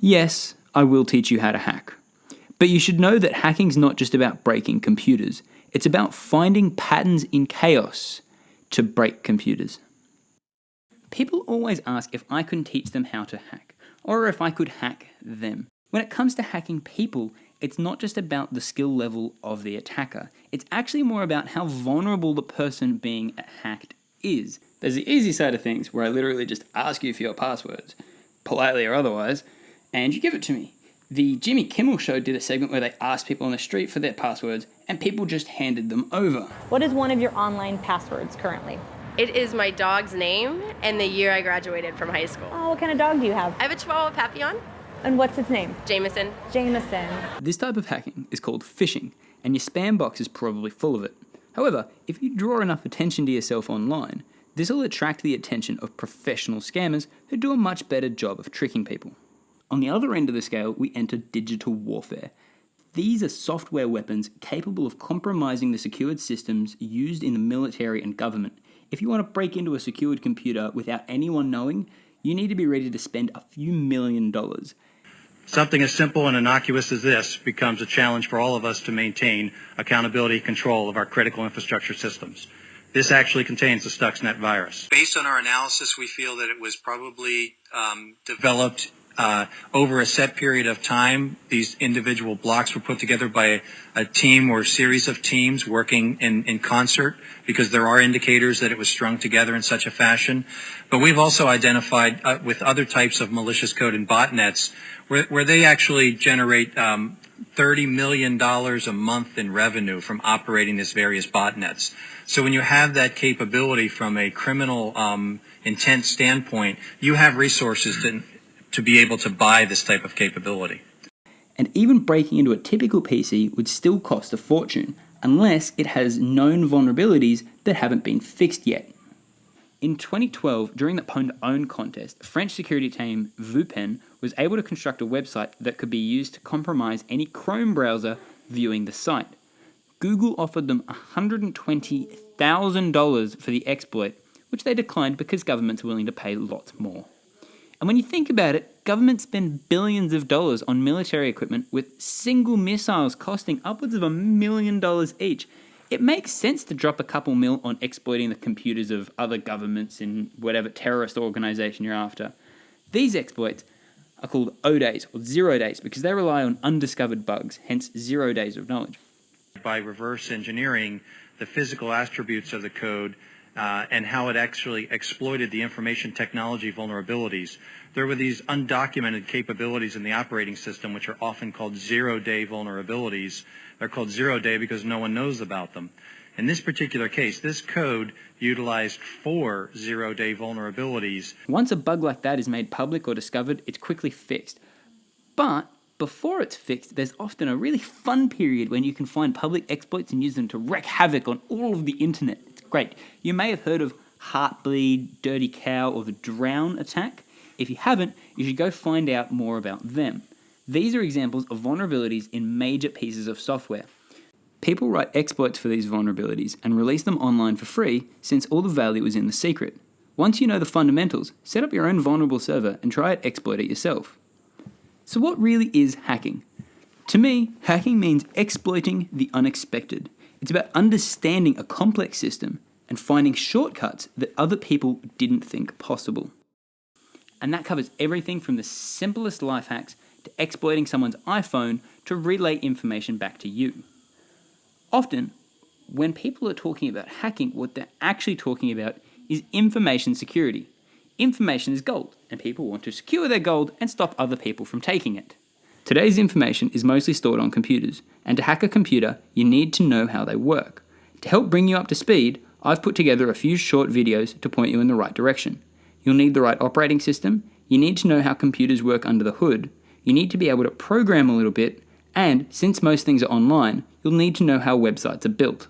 Yes, I will teach you how to hack. But you should know that hacking's not just about breaking computers. It's about finding patterns in chaos to break computers. People always ask if I could teach them how to hack, or if I could hack them. When it comes to hacking people, it's not just about the skill level of the attacker. It's actually more about how vulnerable the person being hacked is. There's the easy side of things, where I literally just ask you for your passwords, politely or otherwise, and you give it to me. The Kimmel Show did a segment where they asked people on the street for their passwords, and people just handed them over. What is one of your online passwords currently? It is my dog's name and the year I graduated from high school. Oh, what kind of dog do you have? I have a Chihuahua Papillon. And what's its name? Jameson. Jameson. This type of hacking is called phishing, and your spam box is probably full of it. However, if you draw enough attention to yourself online, this will attract the attention of professional scammers who do a much better job of tricking people. On the other end of the scale, we enter digital warfare. These are software weapons capable of compromising the secured systems used in the military and government. If you want to break into a secured computer without anyone knowing, you need to be ready to spend a few $1,000,000. Something as simple and innocuous as this becomes a challenge for all of us to maintain accountability and control of our critical infrastructure systems. This actually contains the Stuxnet virus. Based on our analysis, we feel that it was probably developed over a set period of time. These individual blocks were put together by a team or series of teams working in concert, because there are indicators that it was strung together in such a fashion. But we've also identified with other types of malicious code and botnets where they actually generate $30 million a month in revenue from operating these various botnets. So when you have that capability from a criminal intent standpoint, you have resources to be able to buy this type of capability. And even breaking into a typical PC would still cost a fortune, unless it has known vulnerabilities that haven't been fixed yet. In 2012, during the Pwn contest, French security team VuPen was able to construct a website that could be used to compromise any Chrome browser viewing the site. Google offered them $120,000 for the exploit, which they declined because governments are willing to pay lots more. And when you think about it, governments spend billions of dollars on military equipment, with single missiles costing upwards of $1 million each. It makes sense to drop a couple mil on exploiting the computers of other governments in whatever terrorist organization you're after. These exploits are called O days, or 0 days, because they rely on undiscovered bugs, hence 0 days of knowledge. By reverse engineering the physical attributes of the code and how it actually exploited the information technology vulnerabilities, there were these undocumented capabilities in the operating system, which are often called 0-day vulnerabilities. They're called 0-day because no one knows about them. In this particular case, this code utilized 4 0-day vulnerabilities. Once a bug like that is made public or discovered, it's quickly fixed. But before it's fixed, there's often a really fun period when you can find public exploits and use them to wreak havoc on all of the internet. It's great. You may have heard of Heartbleed, Dirty Cow, or the Drown attack. If you haven't, you should go find out more about them. These are examples of vulnerabilities in major pieces of software. People write exploits for these vulnerabilities and release them online for free, since all the value is in the secret. Once you know the fundamentals, set up your own vulnerable server and try to exploit it yourself. So what really is hacking? To me, hacking means exploiting the unexpected. It's about understanding a complex system and finding shortcuts that other people didn't think possible. And that covers everything from the simplest life hacks to exploiting someone's iPhone to relay information back to you. Often, when people are talking about hacking, what they're actually talking about is information security. Information is gold, and people want to secure their gold and stop other people from taking it. Today's information is mostly stored on computers, and to hack a computer, you need to know how they work. To help bring you up to speed, I've put together a few short videos to point you in the right direction. You'll need the right operating system, you need to know how computers work under the hood, you need to be able to program a little bit, and since most things are online, you'll need to know how websites are built.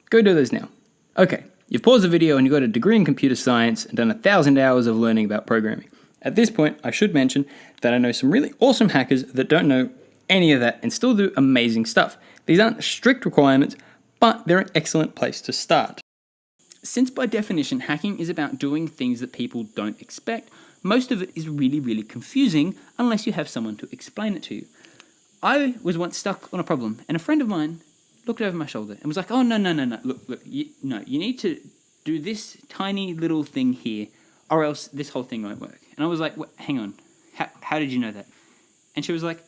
Go do those now. Okay, you've paused the video and you've got a degree in computer science and done 1,000 hours of learning about programming. At this point, I should mention that I know some really awesome hackers that don't know any of that and still do amazing stuff. These aren't strict requirements, but they're an excellent place to start. Since by definition, hacking is about doing things that people don't expect, most of it is really, really confusing unless you have someone to explain it to you. I was once stuck on a problem, and a friend of mine looked over my shoulder and was like, "Oh, no, look, you need to do this tiny little thing here, or else this whole thing won't work." And I was like, "Hang on, how did you know that?" And she was like,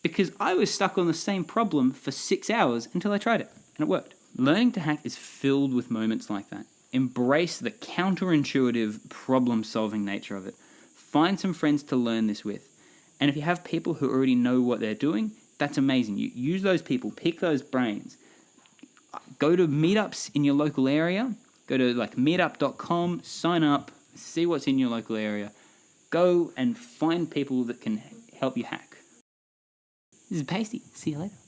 "Because I was stuck on the same problem for 6 hours until I tried it, and it worked." Learning to hack is filled with moments like that. Embrace the counterintuitive problem-solving nature of it. Find some friends to learn this with. And if you have people who already know what they're doing, that's amazing. You use those people, pick those brains. Go to meetups in your local area. Go to meetup.com, sign up, see what's in your local area. Go and find people that can help you hack. This is Pasty. See you later.